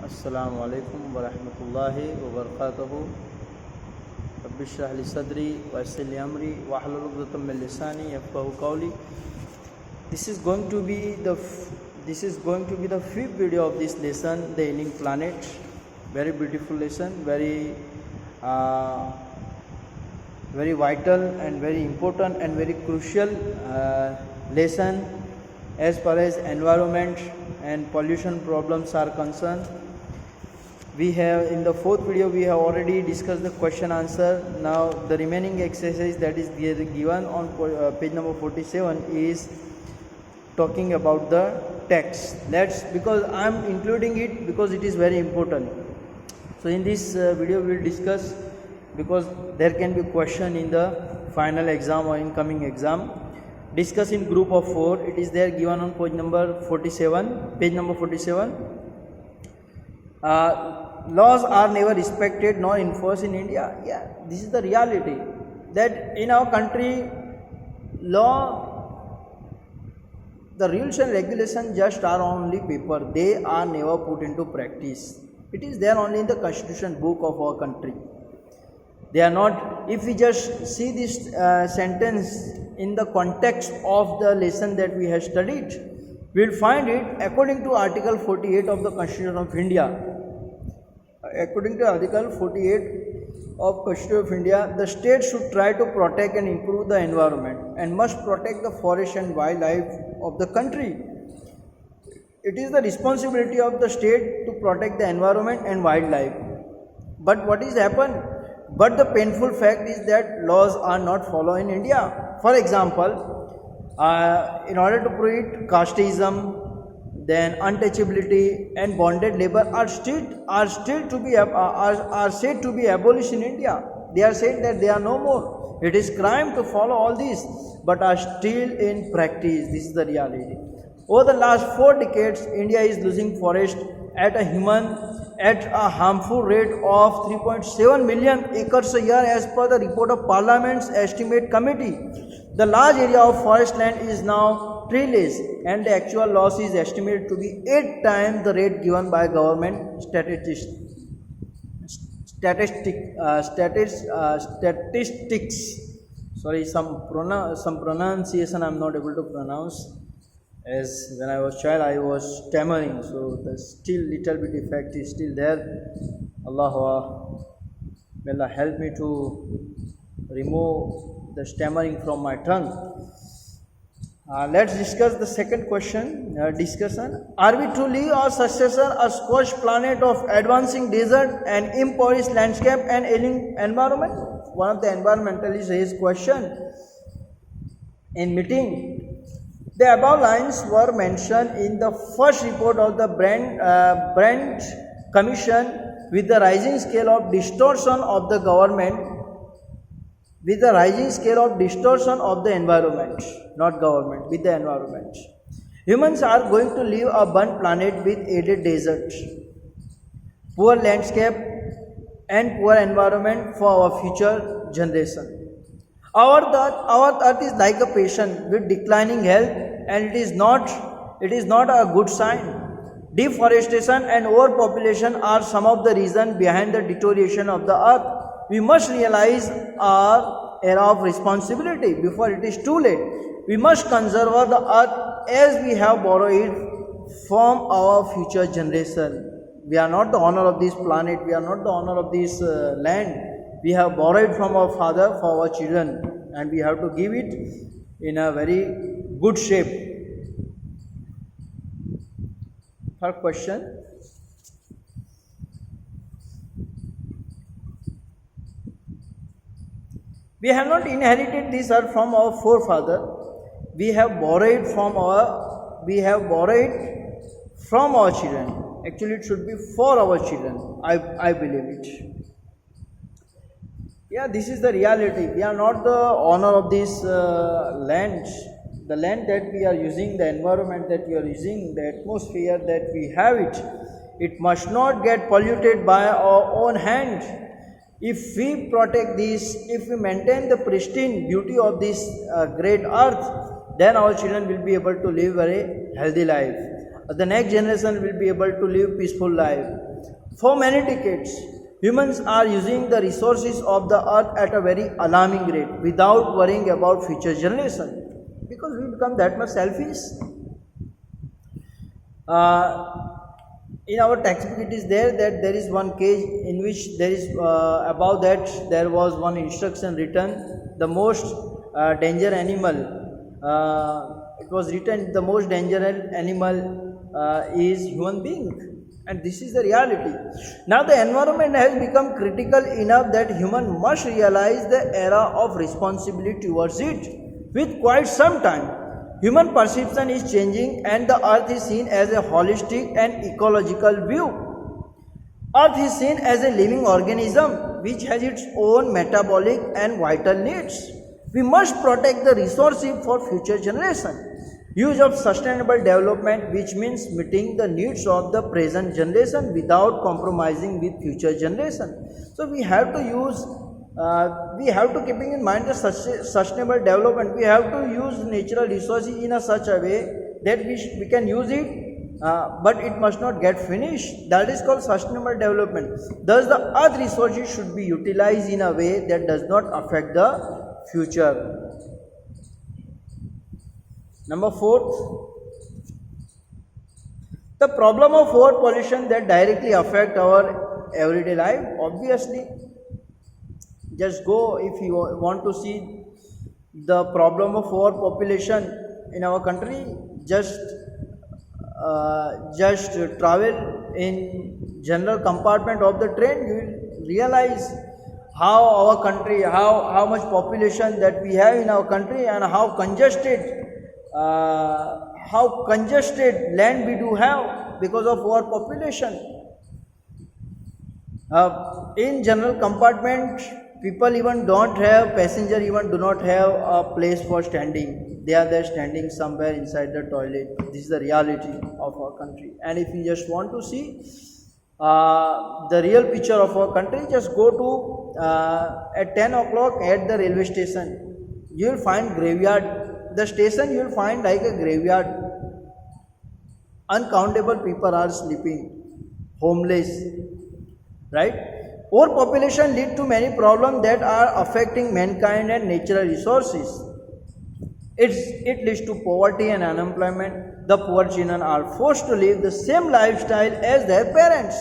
अस्सलामु अलैकुम वरहमतुल्लाहि वबरकातुहू। रब्बि इश्रह ली सदरी वयस्सिर ली अमरी वहलुल उक़दतम मिन लिसानी यफ़क़हू क़ौली। This is going to be the fifth video of this lesson, the Alien Planet. Very beautiful lesson, very vital and very important and very crucial lesson as far as environment and pollution problems are concerned. We have in the fourth video we have already discussed the question answer. Now the remaining exercise that is given on page number 47 is talking about the text. Because I am including it because it is very important. So in this video we will discuss, because there can be question in the final exam or incoming exam. Discuss in group of 4. It is there given on page number 47. Laws are never respected nor enforced in India. Yeah, this is the reality, that in our country the rules and regulations just are only paper. They are never put into practice. It is there only in the constitution book of our country. They are not. If we just see this sentence in the context of the lesson that we have studied, we will find it according to Article 48 of the Constitution of India. According to Article 48 of Constitution of India, the state should try to protect and improve the environment and must protect the forest and wildlife of the country. It is the responsibility of the state to protect the environment and wildlife. But what is happened? But the painful fact is that laws are not followed in India. For example, in order to prevent casteism, then untouchability and bonded labor are said to be abolished in India. They are said that they are no more. It is crime to follow all these, but are still in practice. This is the reality. Over the last 4 decades, India is losing forest at a harmful rate of 3.7 million acres a year as per the report of Parliament's Estimate Committee. The large area of forest land is now treeless, and the actual loss is estimated to be 8 times the rate given by government statistics. Sorry, some pronunciation I am not able to pronounce. As when I was child I was stammering, so the still little bit effect is still there. May Allah help me to remove the stammering from my tongue. Let's discuss the second question. Discussion: are we to leave our successor a scorched planet of advancing desert and impoverished landscape and ailing environment? One of the environmentalists raised question in meeting. The above lines were mentioned in the first report of the Brand Commission with the rising scale of distortion of the government, with the rising scale of distortion of the environment, not government, with the environment. Humans are going to leave a burnt planet with arid desert, poor landscape and poor environment for our future generation. Our earth is like a patient with declining health, and it is not a good sign. Deforestation and overpopulation are some of the reasons behind the deterioration of the earth. We must realize our era of responsibility before it is too late. We must conserve the earth as we have borrowed it from our future generation. We are not the owner of this planet. We are not the owner of this land. We have borrowed from our father for our children, and we have to give it in a very good shape. Third question. We have not inherited this earth from our forefather. We have borrowed from our children. Actually, it should be for our children. I believe it. Yeah, this is the reality. We are not the owner of this land. The land that we are using, the environment that we are using, the atmosphere that we have it must not get polluted by our own hand. If we protect this, if we maintain the pristine beauty of this great earth, then our children will be able to live a very healthy life. The next generation will be able to live peaceful life. For many decades, humans are using the resources of the earth at a very alarming rate without worrying about future generation because we become that much selfish. In our textbook it is there that there is one case in which there is above that there was one instruction written, the most danger animal, it was written the most dangerous animal is human being, and this is the reality. Now the environment has become critical enough that human must realize the era of responsibility towards it with quite some time. Human perception is changing and the earth is seen as a holistic and ecological view. Earth is seen as a living organism which has its own metabolic and vital needs. We must protect the resources for future generation. Use of sustainable development, which means meeting the needs of the present generation without compromising with future generation. So we have to use we have to keeping in mind the sustainable development. We have to use natural resources in a such a way that we can use it, but it must not get finished. That is called sustainable development. Thus the earth resources should be utilized in a way that does not affect the future. Number 4, the problem of air pollution that directly affect our everyday life. Obviously, just go if you want to see the problem of overpopulation in our country. Just travel in general compartment of the train. You will realize how our country, how much population that we have in our country, and how congested land we do have because of overpopulation. In general compartment, people even don't have, passenger even do not have a place for standing. They are there standing somewhere inside the toilet. This is the reality of our country. And if you just want to see the real picture of our country, just go to at 10 o'clock at the railway station. You will find graveyard. The station you will find like a graveyard. Uncountable people are sleeping, homeless, right? Overpopulation leads to many problems that are affecting mankind and natural resources. It leads to poverty and unemployment. The poor children are forced to live the same lifestyle as their parents,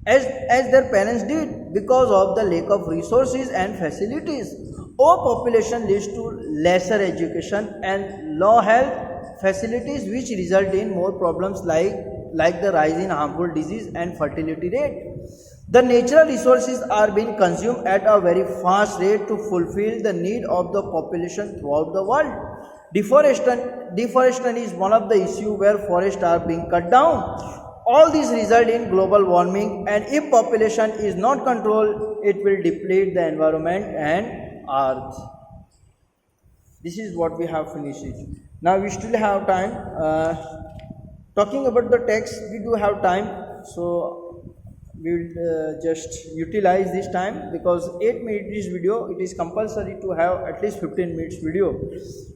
as their parents did, because of the lack of resources and facilities. Overpopulation leads to lesser education and low health facilities, which result in more problems like the rise in harmful disease and fertility rate. The natural resources are being consumed at a very fast rate to fulfill the need of the population throughout the world. Deforestation is one of the issues where forests are being cut down. All these result in global warming, and if population is not controlled, it will deplete the environment and earth. This is what we have finished it. Now we still have time. Talking about the text, we do have time, so we will just utilize this time, because 8 minutes video, it is compulsory to have at least 15 minutes video.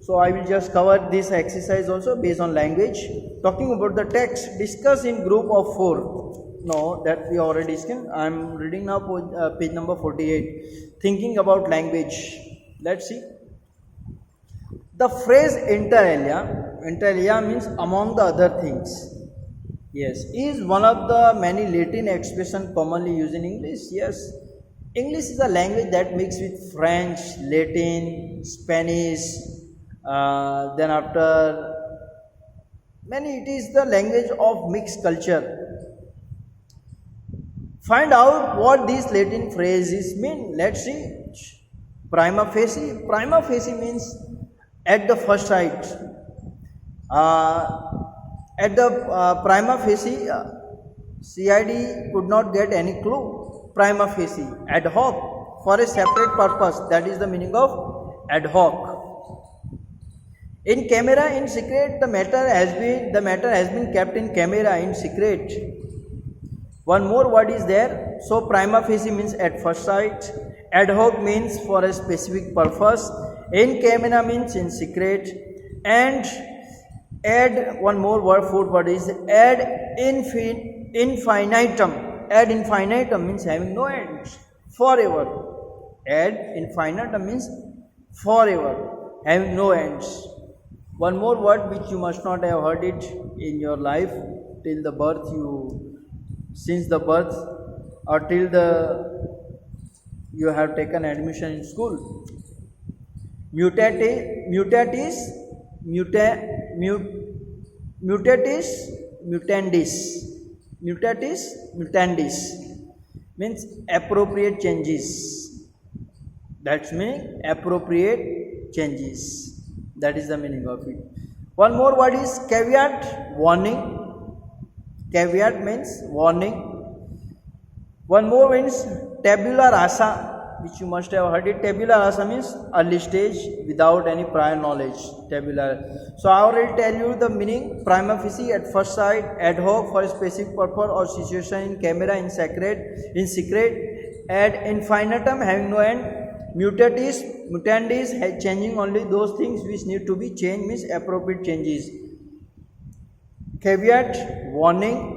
So I will just cover this exercise also based on language. Talking about the text, discuss in group of 4. No, that we already discussed. I am reading now page number 48. Thinking about language. Let's see. The phrase inter alia means among the other things. Yes, is one of the many Latin expressions commonly used in English. Yes, English is a language that mixes with French, Latin, Spanish. Then after many, it is the language of mixed culture. Find out what these Latin phrases mean. Let's see. Prima facie. Prima facie means at the first sight. At the prima facie, CID could not get any clue. Prima facie, ad hoc, for a separate purpose. That is the meaning of ad hoc. In camera, in secret, the matter has been kept in camera, in secret. One more word is there. So prima facie means at first sight. Ad hoc means for a specific purpose. In camera means in secret. And add one more word, fourth word is ad infinitum. Ad infinitum means having no ends, forever. Ad infinitum means forever, having no ends. One more word which you must not have heard it in your life till the birth since the birth or till the you have taken admission in school. Mutatis mutandis means appropriate changes. That's meaning appropriate changes. That is the meaning of it. One more word is caveat, warning. Caveat means warning. One more means tabula rasa, which you must have heard it. Tabula rasa means early stage without any prior knowledge. Tabula. So I already tell you the meaning. Prima facie, at first sight, ad hoc, for a specific purpose or situation, in camera, in secret, ad infinitum, having no end. Mutatis, mutandis, changing only those things which need to be changed, means appropriate changes. Caveat, warning,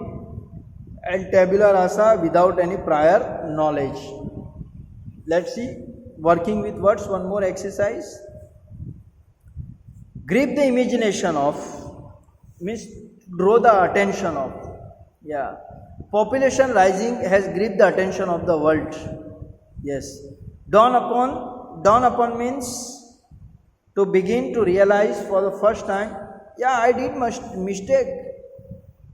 and tabula rasa, without any prior knowledge. Let's see, working with words, one more exercise. Grip the imagination of, means draw the attention of. Yeah. Population rising has gripped the attention of the world. Yes. Dawn upon means to begin to realize for the first time. Yeah, I did mistake,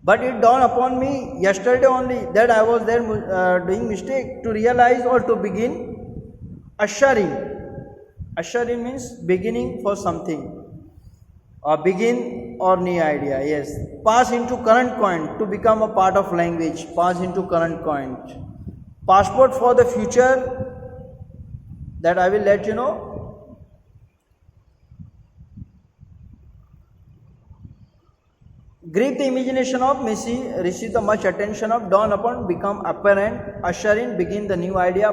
but it dawned upon me yesterday only that I was there doing mistake. To realize or to begin. Ushering means beginning for something, or begin or new idea. Yes. Pass into current coin, to become a part of language. Pass into current coin. Passport for the future, that I will let you know. Grip the imagination of, receive the much attention of. Dawn upon, become apparent. Usher in, begin the new idea.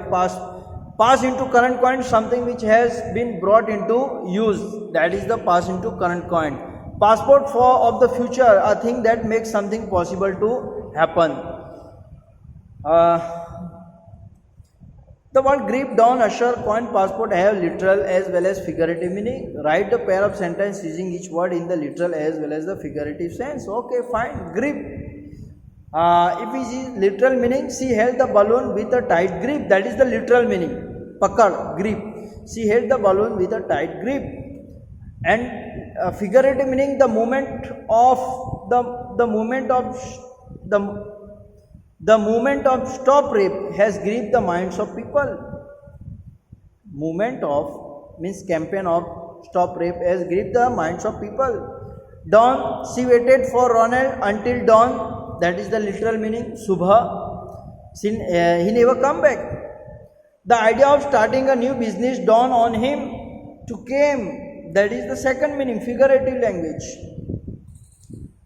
Pass into current coin, something which has been brought into use. That is the pass into current coin. Passport of the future, a thing that makes something possible to happen. The word grip, dawn, usher, coin, passport have literal as well as figurative meaning. Write a pair of sentences using each word in the literal as well as the figurative sense. Okay, fine. Grip. If it is literal meaning, she held the balloon with a tight grip. That is the literal meaning. Pakad, grip. She held the balloon with a tight grip. And figurative meaning, the movement of stop rape has gripped the minds of people. Movement of means campaign of stop rape has gripped the minds of people. Dawn, she waited for Ronald until dawn. That is the literal meaning. Subha, he never come back. The idea of starting a new business dawned on him to came. That is the second meaning, figurative language.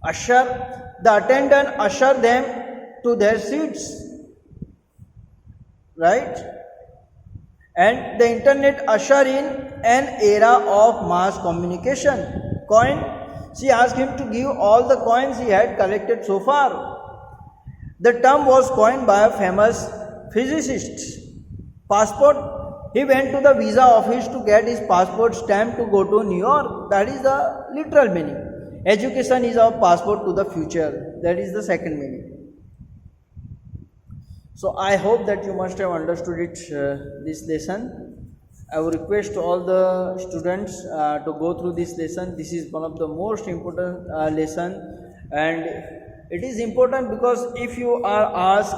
Usher, the attendant usher them to their seats, right? And the internet usher in an era of mass communication. Coin, she asked him to give all the coins he had collected so far. The term was coined by a famous physicist. Passport, he went to the visa office to get his passport stamp to go to New York. That is the literal meaning. Education is our passport to the future. That is the second meaning. So I hope that you must have understood it, this lesson. I would request all the students to go through this lesson. This is one of the most important lesson, and it is important because if you are asked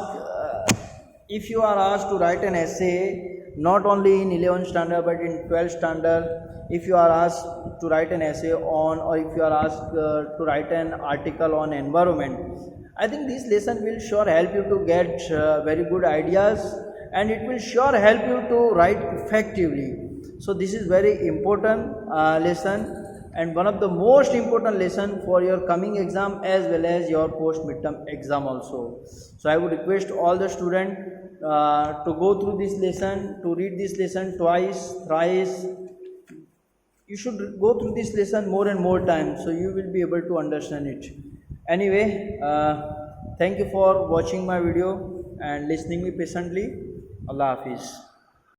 to write an essay, not only in 11th standard but in 12th standard, if you are asked to write an essay on, or if you are asked to write an article on environment, I think this lesson will sure help you to get very good ideas, and it will sure help you to write effectively. So this is very important lesson, and one of the most important lesson for your coming exam as well as your post midterm exam also. So I would request all the students to go through this lesson, to read this lesson twice, thrice. You should go through this lesson more and more times, so you will be able to understand it. Anyway, thank you for watching my video, and listening me patiently. Allah Hafiz.